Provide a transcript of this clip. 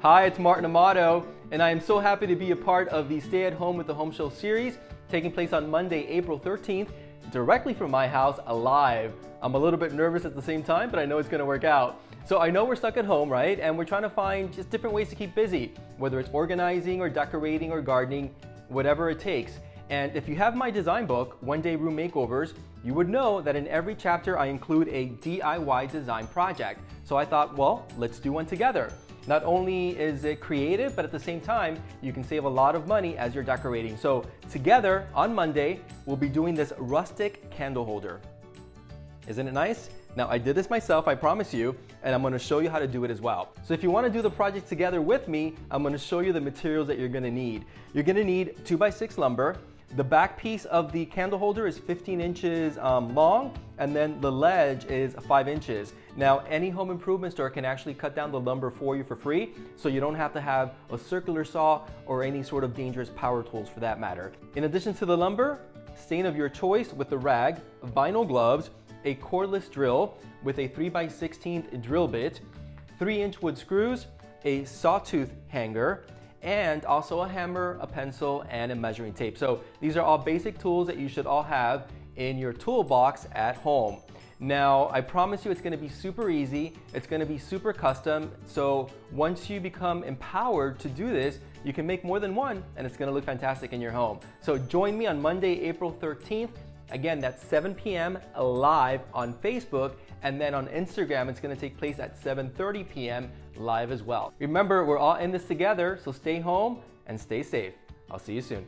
Hi, it's Martin Amado, and I am so happy to be a part of the Stay at Home with the Home Show series, taking place on Monday, April 13th, directly from my house, live. I'm a little bit nervous at the same time, but I know it's gonna work out. So I know we're stuck at home, right? And we're trying to find just different ways to keep busy, whether it's organizing or decorating or gardening, whatever it takes. And if you have my design book, One Day Room Makeovers, you would know that in every chapter I include a DIY design project. So I thought, well, let's do one together. Not only is it creative, but at the same time, you can save a lot of money as you're decorating. So together on Monday, we'll be doing this rustic candle holder. Isn't it nice? Now I did this myself, I promise you, and I'm gonna show you how to do it as well. So if you wanna do the project together with me, I'm gonna show you the materials that you're gonna need. You're gonna need 2x6 lumber. The back piece of the candle holder is 15 inches long, and then the ledge is 5 inches. Now, any home improvement store can actually cut down the lumber for you for free, so you don't have to have a circular saw or any sort of dangerous power tools for that matter. In addition to the lumber, stain of your choice with the rag, vinyl gloves, a cordless drill with a 3x16 drill bit, 3-inch wood screws, a sawtooth hanger, and also a hammer, a pencil, and a measuring tape. So these are all basic tools that you should all have in your toolbox at home. Now, I promise you it's gonna be super easy, it's gonna be super custom, so once you become empowered to do this, you can make more than one, and it's gonna look fantastic in your home. So join me on Monday, April 13th. Again, that's 7 p.m. live on Facebook, and then on Instagram, it's gonna take place at 7:30 p.m. live as well. Remember, we're all in this together, so stay home and stay safe. I'll see you soon.